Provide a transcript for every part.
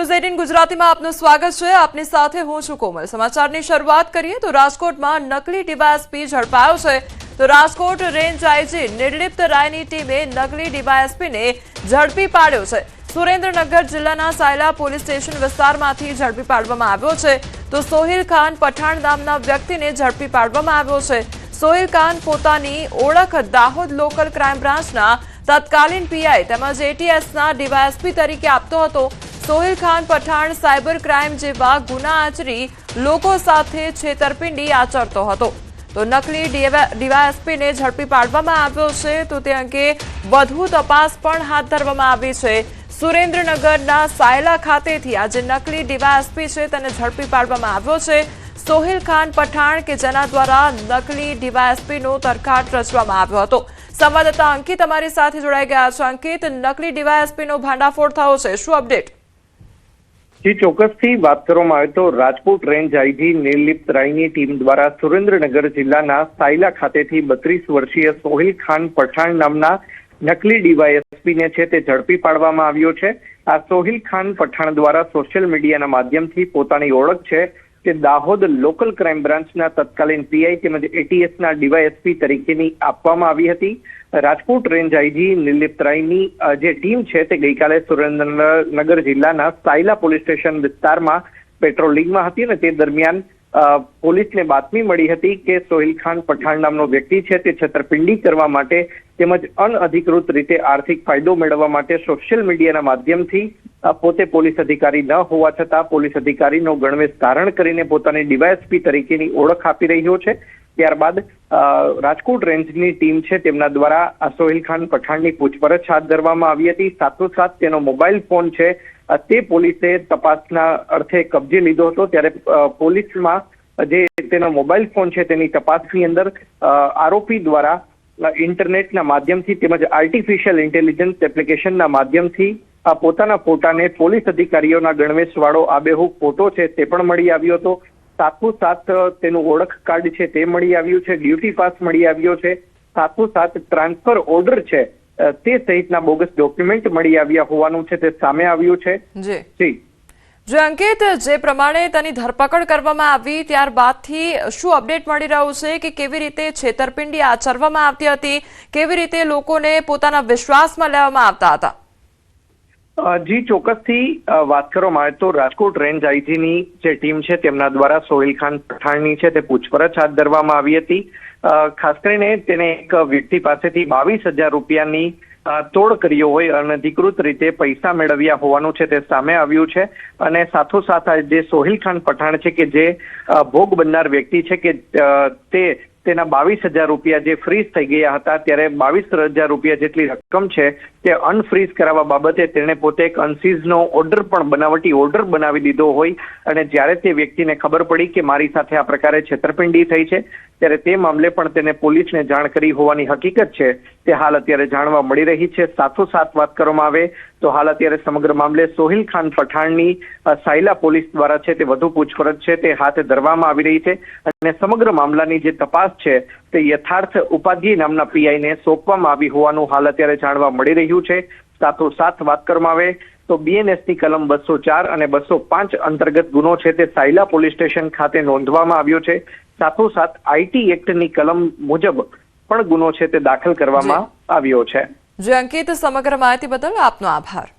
News 18 ગુજરાતીમાં આપનું સ્વાગત છે। આપની સાથે હું છું કોમલ। સમાચારની શરૂઆત કરીએ તો રાજકોટમાં નકલી ડીવાયએસપી ઝડપાયો છે। તો રાજકોટ રેન્જ આઈજી નિર્લિપ્ત રાયની ટીમે નકલી ડીવાયએસપીને ઝડપી પાડ્યો છે। સુરેન્દ્રનગર જિલ્લાના સાયલા પોલીસ સ્ટેશન વિસ્તારમાંથી ઝડપી પાડવામાં આવ્યો છે। તો સોહિલ ખાન પઠાણ નામના વ્યક્તિને ઝડપી પાડવામાં આવ્યો છે। સોહિલ ખાન પોતાની ઓળખ દાહોદ લોકલ ક્રાઇમ બ્રાન્ચના તત્કાલીન પીઆઈ તેમજ એટીએસના ડીવાયએસપી તરીકે આપતો હતો। સોહિલ ખાન પઠાણ સાયબર ક્રાઇમ જેવા ગુના આચરી લોકો સાથે છેતરપિંડી આચરતો હતો। તો નકલી ડીવાયએસપીને ઝડપી પાડવામાં આવ્યો છે। તો તે અંગે વધુ તપાસ પણ હાથ ધરવામાં આવી છે। સુરેન્દ્રનગરના સાયલા ખાતેથી આ જે નકલી ડીવાયએસપી છે તેને ઝડપી પાડવામાં આવ્યો છે। સોહિલ ખાન પઠાણ કે જેના દ્વારા નકલી ડીવાયએસપીનો તરખાટ રચવામાં આવ્યો હતો। સંવાદદાતા અંકિત અમારી સાથે જોડાઈ ગયા છે। અંકિત, નકલી ડીવાયએસપીનો ભાંડાફોડ થયો છે, શું અપડેટ? જી, ચોક્કસથી વાત કરવામાં આવે તો રાજકોટ રેન્જ આઈજી નિર્લિપ્ત રાયની ટીમ દ્વારા સુરેન્દ્રનગર જિલ્લાના સાયલા ખાતેથી 32 વર્ષીય સોહિલ ખાન પઠાણ નામના નકલી ડીવાયએસપીને છે તે ઝડપી પાડવામાં આવ્યો છે। આ સોહિલ ખાન પઠાણ દ્વારા સોશિયલ મીડિયાના માધ્યમથી પોતાની ઓળખ છે તે દાહોદ લોકલ ક્રાઇમ બ્રાન્ચના તત્કાલીન પીઆઈ તેમજ એટીએસના ડીવાયએસપી તરીકેની આપવામાં આવી હતી। રાજકોટ રેન્જ આઈજી નિર્લિપ્ત રાયની જે ટીમ છે તે ગઈકાલે સુરેન્દ્રનગર જિલ્લાના સાયલા પોલીસ સ્ટેશન વિસ્તારમાં પેટ્રોલિંગમાં હતી અને તે દરમિયાન પોલીસને બાતમી મળી હતી કે સોહિલ ખાન પઠાણ નામનો વ્યક્તિ છે તે છેતરપિંડી કરવા માટે તેમજ અનઅધિકૃત રીતે આર્થિક ફાયદો મેળવવા માટે સોશિયલ મીડિયાના માધ્યમથી પોતે પોલીસ અધિકારી ન હોવા છતાં પોલીસ અધિકારીનો ગણવેશ ધારણ કરીને પોતાની ડીવાયએસપી તરીકેની ઓળખ આપી રહ્યો છે। ત્યારબાદ રાજકોટ રેન્જની ટીમ છે તેમના દ્વારા આ સોહિલ ખાન પઠાણની પૂછપરછ હાથ ધરવામાં આવી હતી। સાથોસાથ તેનો મોબાઈલ ફોન છે તે પોલીસે તપાસના અર્થે કબજે લીધો હતો। ત્યારે પોલીસમાં જે તેનો મોબાઈલ ફોન છે તેની તપાસની અંદર આરોપી દ્વારા ઇન્ટરનેટના માધ્યમથી તેમજ આર્ટિફિશિયલ ઇન્ટેલિજન્સ એપ્લિકેશનના માધ્યમથી પોતાના ફોટાને પોલીસ અધિકારીઓના ગણવેશવાળો આબેહૂબ ફોટો છે તે પણ મળી આવ્યો હતો। સાથોસાથ તેનું ઓળખ કાર્ડ છે તે મળી આવ્યું છે, ડ્યુટી પાસ મળી આવ્યો છે, સાથોસાથ ટ્રાન્સફર ઓર્ડર છે તે સહિતના બોગસ ડોક્યુમેન્ટ મળી આવ્યા હોવાનું છે તે સામે આવ્યું છે। જે અંકિત, જે પ્રમાણે તેની ધરપકડ કરવામાં આવી ત્યારબાદથી શું અપડેટ મળી રહ્યું છે કે કેવી રીતે છેતરપિંડી આચરવામાં આવતી હતી, કેવી રીતે લોકોને પોતાના વિશ્વાસમાં લેવામાં આવતા હતા? જી, ચોક્કસથી વાત કરવામાં આવે તો રાજકોટ રેન્જ આઈજીની જે ટીમ છે તેમના દ્વારા સોહિલ ખાન પઠાણની છે તે પૂછપરછ હાથ ધરવામાં આવી હતી। ખાસ કરીને તેને એક વ્યક્તિ પાસેથી 22,000 રૂપિયાની તોડ કર્યો હોય અનધિકૃત રીતે પૈસા મેળવ્યા હોવાનું છે તે સામે આવ્યું છે। અને સાથોસાથ જે સોહિલ ખાન પઠાણ છે કે જે ભોગ બનનાર વ્યક્તિ છે કે તેના 22,000 રૂપિયા જે ફ્રીઝ થઈ ગયા હતા ત્યારે 22,000 રૂપિયા જેટલી રકમ છે તે અનફ્રીઝ કરાવવા બાબતે તેણે પોતે એક અનસીઝનો ઓર્ડર પણ બનાવટી ઓર્ડર બનાવી દીધો હોય અને જ્યારે તે વ્યક્તિને ખબર પડી કે મારી સાથે આ પ્રકારે છેતરપિંડી થઈ છે ત્યારે તે મામલે પણ તેને પોલીસને જાણ કરી હોવાની હકીકત છે તે હાલ અત્યારે જાણવા મળી રહી છે। સાથોસાથ વાત કરવામાં આવે તો હાલ અત્યારે સમગ્ર મામલે સોહિલ ખાન પઠાણની સાયલા પોલીસ દ્વારા છે તે વધુ પૂછપરછ છે તે હાથ ધરવામાં આવી રહી છે અને સમગ્ર મામલાની જે તપાસ છે તે યથાર્થ ઉપાધ્યાય નામના પીઆઈને સોંપવામાં આવી હોવાનું હાલ અત્યારે જાણવા મળી રહ્યું છે। સાથોસાથ વાત કરવામાં આવે તો બીએનએસની કલમ 204 અને 205 અંતર્ગત ગુનો છે તે સાયલા પોલીસ સ્ટેશન ખાતે નોંધવામાં આવ્યો છે। સાથોસાથ આઈટી એક્ટની કલમ મુજબ પણ ગુનો છે તે દાખલ કરવામાં આવ્યો છે। જે અંકિત, સમગ્ર માહિતી બદલ આપનો આભાર।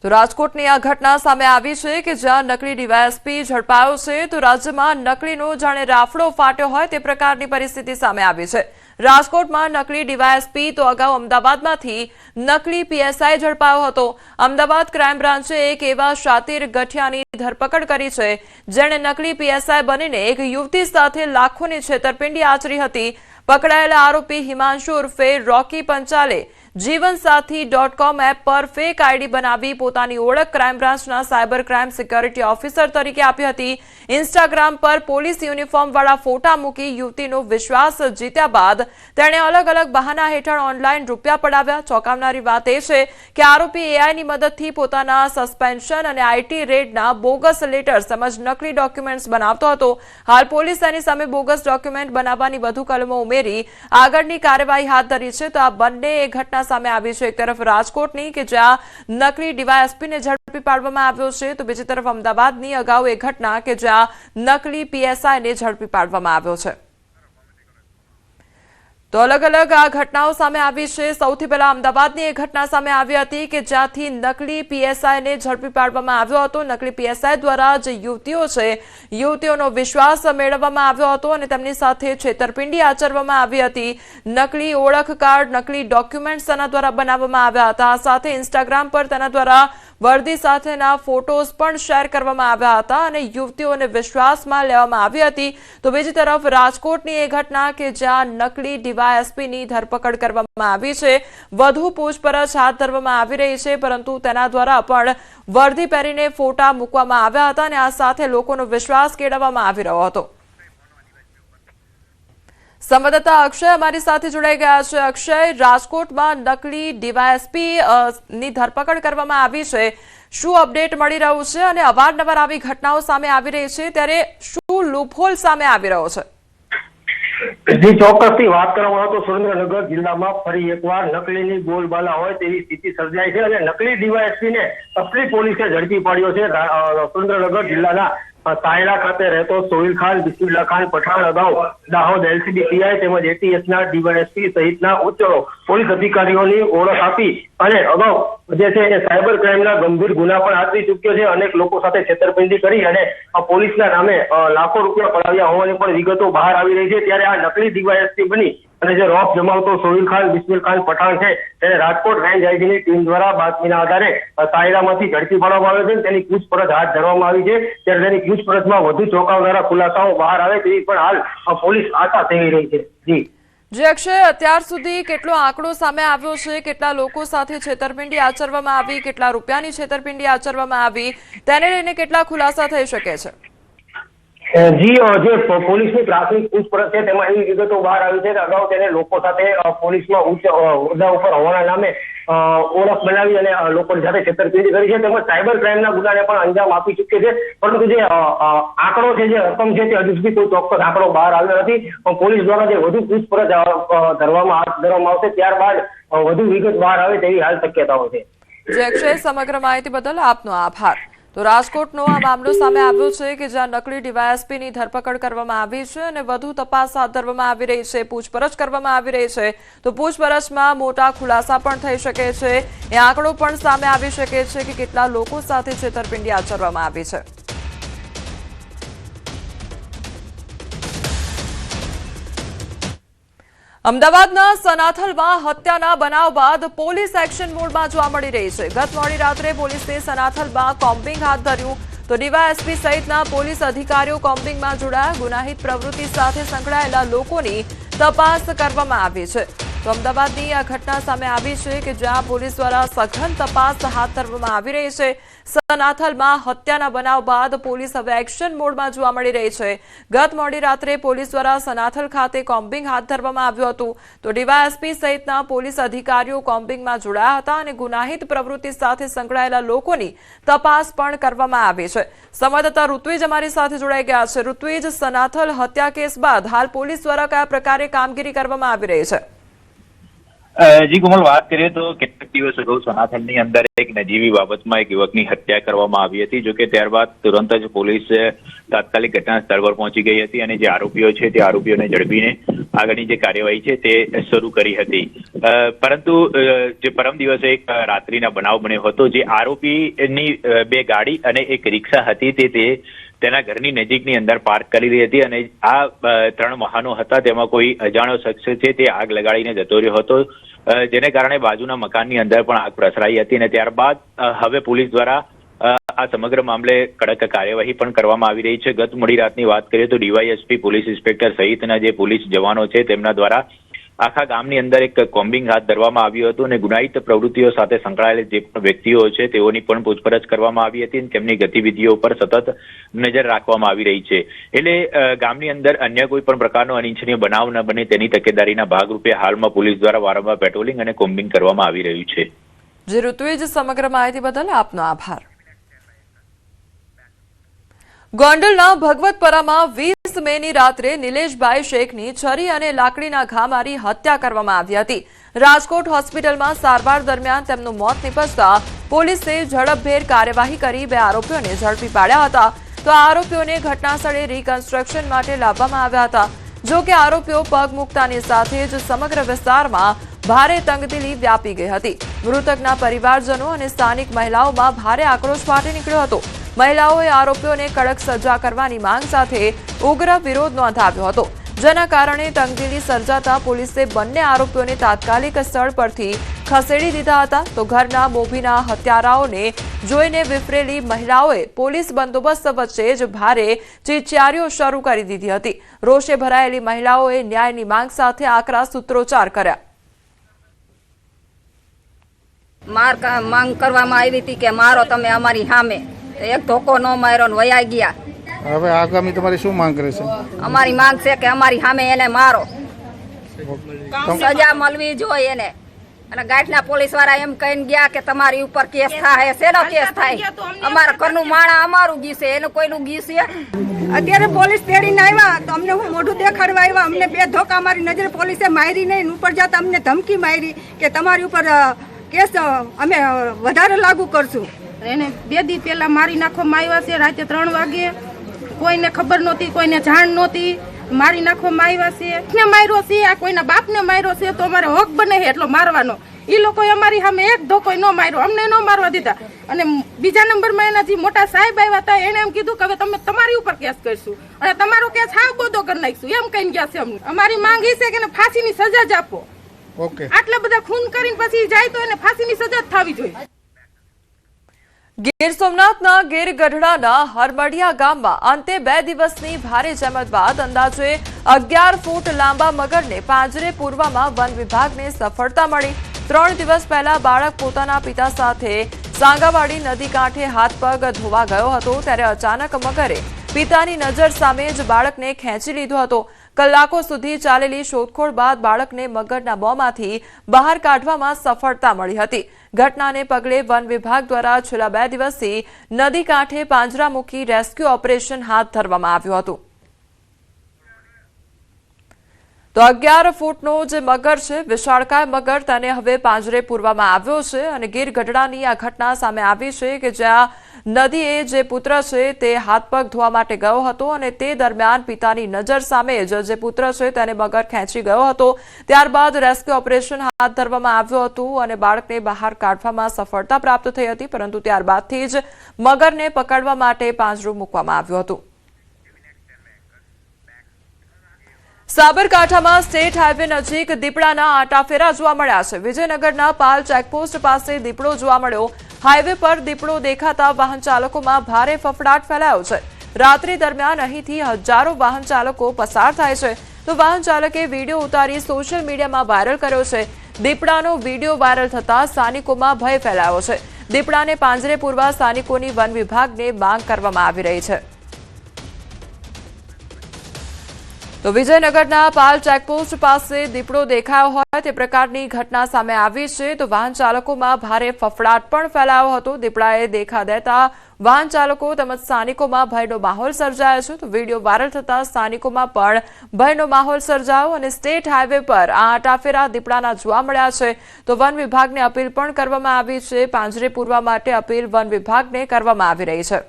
તો રાજકોટની આ ઘટના સામે આવી છે કે જ્યાં નકલી ડીવાયએસપી ઝડપાયો છે તો રાજ્યમાં નકલીનો જાણે રાફડો ફાટ્યો હોય તે પ્રકારની પરિસ્થિતિ સામે આવી છે। રાજકોટમાં નકલી ડીવાયએસપી તો અગાઉ અમદાવાદમાંથી નકલી પીએસઆઈ ઝડપાયો હતો। અમદાવાદ ક્રાઇમ બ્રાન્ચે એક એવા શાતીર ગઠિયાની ધરપકડ કરી છે જેણે નકલી પીએસઆઈ બનીને એક યુવતી સાથે લાખોની છેતરપિંડી આચરી હતી। પકડાયેલા આરોપી હિમાંશુ ઉર્ફે રોકી પંચાલે જીવનસાથી.com એપ પર ફેક આઈડી બનાવી પોતાની ઓળખ ક્રાઇમ બ્રાન્ચના સાયબર ક્રાઇમ સિક્યોરિટી ઓફિસર તરીકે આપી હતી। ઇન્સ્ટાગ્રામ પર પોલીસ યુનિફોર્મવાળા ફોટા મૂકી યુવતીનો વિશ્વાસ જીત્યા બાદ તેણે અલગ અલગ બહાના હેઠળ ઓનલાઈન રૂપિયા પડાવ્યા। ચોંકાવનારી વાત એ છે કે આરોપી એઆઈની મદદથી પોતાના સસ્પેન્શન અને આઈટી રેડના બોગસ લેટર્સ તેમજ નકલી ડોક્યુમેન્ટ્સ બનાવતો હતો। હાલ પોલીસ તેની સામે બોગસ ડોક્યુમેન્ટ બનાવવાની વધુ કલમો ઉમેરી આગળની કાર્યવાહી હાથ ધરી છે। તો આ બંને ઘટના સામે આવી છે। એક તરફ રાજકોટની કે જ્યાં નકલી ડીવાયએસપીને ઝડપી પાડવામાં આવ્યો છે, તો બીજી તરફ અમદાવાદની અગાઉ એક ઘટના કે જ્યાં નકલી પીએસઆઈને ઝડપી પાડવામાં આવ્યો છે। તો અલગ અલગ આ ઘટનાઓ સામે આવી છે। સૌથી પહેલા અમદાવાદની એક ઘટના સામે આવી હતી કે જ્યાંથી નકલી પીએસઆઈને ઝડપી પાડવામાં આવ્યો હતો। નકલી પીએસઆઈ દ્વારા જે યુવતીઓ છે, યુવતીઓનો વિશ્વાસ મેળવવામાં આવ્યો હતો અને તેમની સાથે છેતરપિંડી આચરવામાં આવી હતી। નકલી ઓળખ કાર્ડ, નકલી ડોક્યુમેન્ટ્સ તેના દ્વારા બનાવવામાં આવ્યા હતા। આ સાથે ઇન્સ્ટાગ્રામ પર તેના દ્વારા વર્દી સાથેના ફોટોઝ પણ શેર કરવામાં આવ્યા હતા અને યુવતીઓને વિશ્વાસમાં લેવામાં આવી હતી। તો બીજી તરફ રાજકોટની એ ઘટના કે જ્યાં નકલી ડીવાયએસપીની ધરપકડ કરવામાં આવી છે, વધુ પૂછપરછ હાથ ધરવામાં આવી રહી છે, પરંતુ તેના દ્વારા પણ વર્દી પહેરીને ફોટા મૂકવામાં આવ્યા હતા અને આ સાથે લોકોનો વિશ્વાસ કેળવવામાં આવી રહ્યો હતો। સંવાદદાતા અક્ષય અમારી સાથે જોડાઈ ગયા છે। અક્ષય, રાજકોટમાં નકલી ડીવાયએસપી ની ધરપકડ કરવામાં આવી છે, શું અપડેટ મળી રહ્યું છે અને અવારનવાર આવી ઘટનાઓ સામે આવી રહી છે, ત્યારે શું લૂપહોલ સામે આવી રહ્યો છે? જી, ચોક્કસથી વાત કરવામાં આવે તો સુરેન્દ્રનગર જિલ્લામાં ફરી એકવાર નકલીની બોલબાલા હોય તેવી સ્થિતિ સર્જાઈ છે અને નકલી ડીવાયએસપીને અસલી પોલીસે ઝડપી પાડ્યો છે। સુરેન્દ્રનગર જિલ્લાના સાયલા ખાતે રહેતો સોહિલ ખાન, બિસ્મિલ્લા ખાન પઠાણ અગાઉ દાહોદ એલસીબી પીઆઈ તેમજ એટીએસના ડીવાયએસપી સહિતના ઉચ્ચ પોલીસ અધિકારીઓની ઓળખ આપી અને અગાઉ જે છે એ સાયબર ક્રાઇમના ગંભીર ગુના પણ આચરી ચૂક્યો છે। અનેક લોકો સાથે છેતરપિંડી કરી અને પોલીસના નામે લાખો રૂપિયા પડાવ્યા હોવાની પણ વિગતો બહાર આવી રહી છે। ત્યારે આ નકલી ડીવાયએસપી બની અને જે રોપ જમાવતો સોહિલ ખાન, બિસ્મિલ ખાન પઠાણ છે તેને રાજકોટ રેન્જ આઈજીની ટીમ દ્વારા બાતમીના આધારે સાયરામાંથી ઝડપી પાડવામાં આવ્યો છે। તેની પૂછપરછ હાથ ધરવામાં આવી છે। ત્યારે તેની પૂછપરછમાં વધુ ચોંકાવનારા ખુલાસાઓ બહાર આવે તેવી પણ હાલ પોલીસ આશા થઈ રહી છે। જી અક્ષય, અત્યાર સુધી કેટલો આંકડો સામે આવ્યો છે? કેટલા લોકો સાથે છેતરપિંડી આચરવામાં આવી, કેટલા રૂપિયાની છેતરપિંડી આચરવામાં આવી, તેને લઈને કેટલા ખુલાસા થઈ શકે છે? જી, જે પોલીસની પ્રાથમિક પૂછપરછ છે તેમાં એવી વિગતો બહાર આવી છે કે અગાઉ તેને લોકો સાથે પોલીસમાં ઉચ્ચ હોદ્દા ઉપર હોવાના નામે ઓળખ બનાવી અને લોકો સાથે છેતરપિંડી કરી છે, તેમજ સાયબર ક્રાઇમના ગુનાને પણ અંજામ આપી ચૂક્યો છે। પરંતુ જે આંકડો છે, જે રકમ છે, તે હજુ સુધી કોઈ ચોક્કસ આંકડો બહાર આવ્યો નથી। પોલીસ દ્વારા જે વધુ પૂછપરછ હાથ ધરવામાં આવશે ત્યારબાદ વધુ વિગત બહાર આવે તેવી હાલ શક્યતાઓ છે। જે અક્ષય, સમગ્ર માહિતી બદલ આપનો આભાર। તો રાજકોટનો આ મામલો સામે આવ્યો છે કે જ્યાં નકલી ડીવાયએસપીની ધરપકડ કરવામાં આવી છે અને વધુ તપાસ હાથ ધરવામાં આવી રહી છે, પૂછપરછ કરવામાં આવી રહી છે। તો પૂછપરછમાં મોટા ખુલાસા પણ થઈ શકે છે, એ આંકડો પણ સામે આવી શકે છે કે કેટલા લોકો સાથે છેતરપિંડી આચરવામાં આવી છે। અમદાવાદના સનાથલમાં હત્યાના બનાવ બાદ પોલીસ એક્શન મોડમાં જોવા મળી રહી છે। ગત મોડી રાત્રે પોલીસે સનાથલમાં કોમ્બિંગ હાથ ધર્યું, તો ડીવાયએસપી સહિતના પોલીસ અધિકારીઓ કોમ્બિંગમાં જોડાયા। ગુનાહિત પ્રવૃત્તિ સાથે સંકળાયેલા લોકોની તપાસ કરવામાં આવી છે। તો અમદાવાદની આ ઘટના સામે આવી છે કે જ્યાં પોલીસ દ્વારા સઘન તપાસ હાથ ધરવામાં આવી રહી છે। સનાથલમાં હત્યાના બનાવ બાદ પોલીસ હવે એક્શન મોડમાં જોવા મળી રહી છે। ગત મોડી રાત્રે પોલીસ દ્વારા સનાથલ ખાતે કોમ્બિંગ હાથ ધરવામાં આવ્યું હતું, તો ડીવાયએસપી સહિતના પોલીસ અધિકારીઓ કોમ્બિંગમાં જોડાયા હતા અને ગુનાહિત પ્રવૃત્તિ સાથે સંકળાયેલા લોકોની તપાસ પણ કરવામાં આવી છે। સંવાદદાતા ઋત્વિજ અમારી સાથે જોડાઈ ગયા છે। ઋત્વિજ, સનાથલ હત્યા કેસ બાદ હાલ પોલીસ દ્વારા કયા પ્રકારે કામગીરી કરવામાં આવી રહી છે? જી કોમલ, વાત કરીએ તો કેટલાક દિવસ અગાઉ સનાથલની અંદર એક નજીવી બાબતમાં એક યુવકની હત્યા કરવામાં આવી હતી। જોકે ત્યારબાદ તુરંત જ પોલીસ તાત્કાલિક ઘટના સ્થળ પર પહોંચી ગઈ હતી અને જે આરોપીઓ છે તે આરોપીઓને ઝડપીને આગળની જે કાર્યવાહી છે તે શરૂ કરી હતી। પરંતુ જે પરમ દિવસે એક રાત્રિના બનાવ બન્યો હતો, જે આરોપીની બે ગાડી અને એક રિક્ષા હતી તે તેના ઘરની નજીકની અંદર પાર્ક કરી રહી હતી અને આ 3 વાહનો હતા, તેમાં કોઈ અજાણ્યો શખ્સ છે તે આગ લગાડીને જતો રહ્યો હતો, જેને કારણે બાજુના મકાનની અંદર પણ આગ પ્રસરાઈ હતી અને ત્યારબાદ હવે પોલીસ દ્વારા આ સમગ્ર મામલે કડક કાર્યવાહી પણ કરવામાં આવી રહી છે। ગત મોડી રાતની વાત કરીએ તો ડીવાયએસપી, પોલીસ ઇન્સ્પેક્ટર સહિતના જે પોલીસ જવાનો છે તેમના દ્વારા આખા ગામની અંદર એક કોમ્બિંગ હાથ ધરવામાં આવ્યું હતું અને ગુનાહિત પ્રવૃત્તિઓ સાથે સંકળાયેલા જે પણ વ્યક્તિઓ છે તેઓની પણ પૂછપરછ કરવામાં આવી હતી અને તેમની ગતિવિધિઓ પર સતત નજર રાખવામાં આવી રહી છે। એટલે ગામની અંદર અન્ય કોઈ પણ પ્રકારનો અનિચ્છનીય બનાવ ન બને તેની તકેદારીના ભાગરૂપે હાલમાં પોલીસ દ્વારા વારંવાર પેટ્રોલિંગ અને કોમ્બિંગ કરવામાં આવી રહ્યું છે। જે ઋત્વિજ, સમગ્ર માહિતી બદલ આપનો આભાર। ગોંડલના ભગવતપરામાં 20 મેની રાત્રે નિલેશભાઈ શેખની છરી અને લાકડીના ઘા મારી હત્યા કરવામાં આવી હતી। રાજકોટ હોસ્પિટલમાં સારવાર દરમિયાન તેમનું મોત નીપજતા પોલીસે ઝડપભેર કાર્યવાહી કરી 2 આરોપીઓને ઝડપી પાડ્યા હતા. તો આ આરોપીઓને ઘટનાસ્થળે રિકન્સ્ટ્રક્શન માટે લાવવામાં આવ્યા હતા. જો કે આરોપીઓ પગ મૂકતાની સાથે જ સમગ્ર વિસ્તારમાં ભારે તંગદિલી વ્યાપી ગઈ હતી. મૃતકના પરિવારજનો અને સ્થાનિક મહિલાઓમાં ભારે આક્રોશ ફાટી નીકળ્યો હતો. મહિલાઓએ આરોપીઓને કડક સજા કરવાની માંગ સાથે ઉગ્ર વિરોધ નોંધાવ્યો હતો, જેના કારણે તંગદિલી સર્જાતા પોલીસે બંને આરોપીઓને તાત્કાલિક સ્થળ પરથી ખસેડી દીધા હતા. તો ઘરના મોભીના હત્યારાઓને જોઈને વિફરેલી મહિલાઓએ પોલીસ બંદોબસ્ત વચ્ચે જ ભારે ચીચિયારીઓ શરૂ કરી દીધી હતી. રોષે ભરાયેલી મહિલાઓએ ન્યાયની માંગ સાથે આકરા સૂત્રોચ્ચાર કર્યા. માંગ કરવામાં આવી હતી કે મારો તમે અમારી સામે, એક ધોકો ન માર્યો ને વયા ગયા. હવે આગામી તમારી શું માંગ રહેશે? અમારી માંગ છે કે અમારી સામે એને મારો, સજા મળવી જોઈએ એને. અને ગાંઠના પોલીસ વાળા એમ કહીને ગયા કે તમારી ઉપર કેસ થાય. શેનો કેસ થાય? અમારા ઘરનું માણા અમારું ગીસે, એનું કોઈનું ગીસે. અત્યારે પોલીસ તેડીને આવ્યા તો અમને હું મોઢું દેખાડવા આવ્યા. અમને 2 ધોકા મારી નજરે પોલીસે મારી નહીં. ઉપર જતા અમને ધમકી મારી કે તમારી ઉપર કેસ અમે વધારે લાગુ કરશું. એને 2 દી પહેલા મારી નાખવામાં આવ્યા છે. રાતે 3 વાગે કોઈને ખબર નહોતી, કોઈને જાણ નહોતી. મારી નાખવામાં આવ્યા છે. માર્યો છે, આ કોઈના બાપને માર્યો છે તો અમારે હક બને છે એટલો મારવાનો. એ લોકોએ અમારી સામે એક ધોકો ન માર્યો, અમને ન મારવા દીધા. અને બીજા નંબરમાં એના જે મોટા સાહેબ આવ્યા હતા એને એમ કીધું કે હવે તમે તમારી ઉપર કેસ કરશું અને તમારો કેસ હાવ બોધો કરી નાખશું એમ કહીને ગયા છે. અમને અમારી માંગ એ છે કે એને ફાંસીની સજા જ આપો. ઓકે, આટલા બધા ખૂન કરીને પછી જાય તો એને ફાંસીની સજા જ થવી જોઈએ. ગીર સોમનાથના ગીર ગઢડાના હરમડિયા ગામમાં અંતે 2 દિવસની ભારે જહેમત બાદ અંદાજે 11 ફૂટ લાંબા મગરને પાંજરે પૂરવામાં વન વિભાગને સફળતા મળી. 3 દિવસ પહેલા બાળક પોતાના પિતા સાથે સાંગાવાડી નદી કાંઠે હાથ પગ ધોવા ગયો હતો, ત્યારે અચાનક મગરે પિતાની નજર સામે જ બાળકને ખેંચી લીધો હતો. કલાકો સુધી ચાલેલી શોધખોળ બાદ બાળકને મગરના મોંમાંથી બહાર કાઢવામાં સફળતા મળી હતી. ઘટનાને પગલે વન વિભાગ દ્વારા છેલ્લા 2 દિવસથી નદી કાંઠે પાંજરા મૂકી રેસ્ક્યુ ઓપરેશન હાથ ધરવામાં આવ્યું હતું. તો 11 ફૂટનો જે મગર છે, વિશાળકાય મગર, તેને હવે પાંજરે પૂરવામાં આવ્યો છે. અને ગીર ગઢડાની આ ઘટના સામે આવી છે કે જ્યાં નદીએ જે પુત્ર છે તે હાથ પગ ધોવા માટે ગયો હતો અને તે દરમિયાન પિતાની નજર સામે જ જે પુત્ર છે તેને મગર ખેંચી ગયો હતો. ત્યારબાદ રેસ્ક્યુ ઓપરેશન હાથ ધરવામાં આવ્યું હતું અને બાળકને બહાર કાઢવામાં સફળતા પ્રાપ્ત થઈ હતી, પરંતુ ત્યારબાદથી જ મગરને પકડવા માટે પાંજરું મૂકવામાં આવ્યું હતું. સાબરકાંઠામાં સ્ટેટ હાઈવે નજીક દીપડાના આટાફેરા જોવા મળ્યા છે. વિજયનગરના પાલ ચેકપોસ્ટ પાસે દીપડો જોવા મળ્યો. હાઈવે પર દીપડો દેખાતા વાહન ચાલકોમાં ભારે ફફડાટ ફેલાયો છે. રાત્રિ દરમિયાન અહીંથી હજારો વાહન ચાલકો પસાર થાય છે. તો વાહન ચાલકે વિડીયો ઉતારી સોશિયલ મીડિયામાં વાયરલ કર્યો છે. દીપડાનો વિડીયો વાયરલ થતા સ્થાનિકોમાં ભય ફેલાયો છે. દીપડાને પાંજરે પૂરવા સ્થાનિકોની વન વિભાગને માંગ કરવામાં આવી રહી છે. તો વિજયનગરના પાલ ચેકપોસ્ટ પાસે દીપડો દેખાયો હોય તે પ્રકારની ઘટના સામે આવી છે. તો વાહન ચાલકોમાં ભારે ફફડાટ પણ ફેલાયો હતો. દીપડાએ દેખા દેતા વાહન ચાલકો તેમજ સ્થાનિકોમાં ભયનો માહોલ સર્જાયો છે. તો વિડીયો વાયરલ થતા સ્થાનિકોમાં પણ ભયનો માહોલ સર્જાયો અને સ્ટેટ હાઈવે પર આ આટાફેરા દીપડાના જોવા મળ્યા છે. તો વન વિભાગને અપીલ પણ કરવામાં આવી છે. પાંજરે પૂરવા માટે અપીલ વન વિભાગને કરવામાં આવી રહી છે.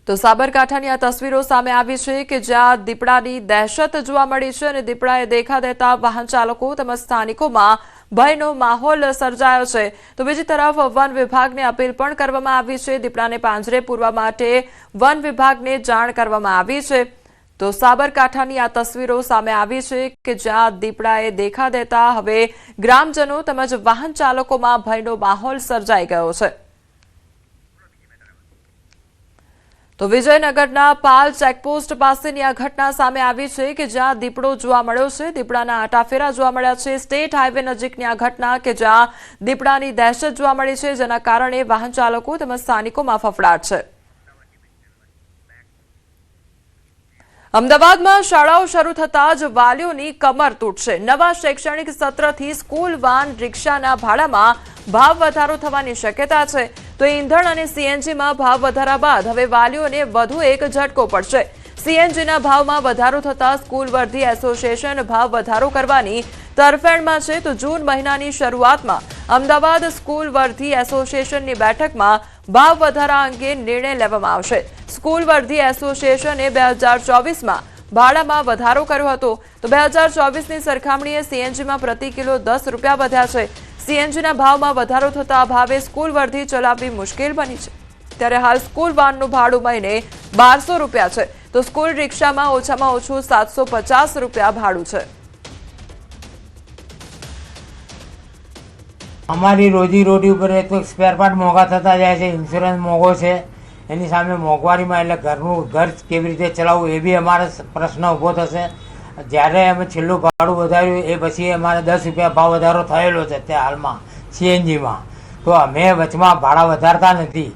તો સાબરકાંઠાની આ તસવીરો સામે આવી છે કે જ્યાં દીપડાની દહેશત જોવા મળી છે અને દીપડાએ દેખા દેતા વાહન ચાલકો તેમજ સ્થાનિકોમાં ભયનો માહોલ સર્જાયો છે. તો બીજી તરફ વન વિભાગને અપીલ પણ કરવામાં આવી છે. દીપડાને પાંજરે પૂરવા માટે વન વિભાગને જાણ કરવામાં આવી છે. તો સાબરકાંઠાની આ તસવીરો સામે આવી છે કે જ્યાં દીપડાએ દેખા દેતા હવે ગ્રામજનો તેમજ વાહન ચાલકોમાં ભયનો માહોલ સર્જાઈ ગયો છે. તો વિજયનગરના પાલ ચેકપોસ્ટ પાસેની આ ઘટના સામે આવી છે કે જ્યાં દીપડો જોવા મળ્યો છે. દીપડાના આટાફેરા જોવા મળ્યા છે. સ્ટેટ હાઈવે નજીકની આ ઘટના કે જ્યાં દીપડાની દહેશત જોવા મળી છે, જેના કારણે વાહન ચાલકો તેમજ સ્થાનિકોમાં ફફડાટ છે. અમદાવાદમાં શાળાઓ શરૂ થતા જ વાલીઓની કમર તૂટશે. નવા શૈક્ષણિક સત્રથી સ્કૂલ વાન રિક્ષાના ભાડામાં ભાવ વધારો થવાની શક્યતા છે. તો ઈંધણ અને સીએનજીમાં ભાવ વધારા બાદ હવે વાલીઓને વધુ એક ઝટકો પડશે. સીએનજીના ભાવમાં વધારો થતાં સ્કૂલ વર્ધી એસોસિએશન ભાવ વધારો કરવાની તરફેણમાં છે. તો જૂન મહિનાની શરૂઆતમાં અમદાવાદ સ્કૂલ વર્ધી એસોસિએશનની બેઠકમાં ભાવ વધારા અંગે નિર્ણય લેવામાં આવશે. સ્કૂલ વર્ધી એસોસિએશને 2024માં ભાડામાં વધારો કર્યો હતો. તો 2024ની સરખામણીએ સીએનજીમાં પ્રતિ કિલો 10 રૂપિયા વધ્યા છે. સીએનજીના ભાવમાં વધારો થતા ભાવે સ્કૂલ વર્ધી ચલાવવી મુશ્કેલ બની છે. ત્યારે હાલ સ્કૂલ વાનનું ભાડું મહિને 1200 રૂપિયા છે. તો સ્કૂલ રિક્ષામાં ઓછામાં ઓછું 750 રૂપિયા ભાડું છે. અમારી રોજીરોટી ઉપર એક તો સ્પેર પાર્ટ મોંઘા થતા જાય છે, ઇન્સ્યોરન્સ મોંઘો છે, એની સામે મોંઘવારીમાં એટલે ઘર કેવી રીતે ચલાવવું એ બી અમારે પ્રશ્ન ઊભો થશે. જ્યારે અમે છેલ્લું ભાડું વધાર્યું એ પછી અમારે 10 રૂપિયા ભાવ વધારો થયેલો છે તે હાલમાં સીએનજીમાં. તો અમે વચમાં ભાડા વધારતા નથી.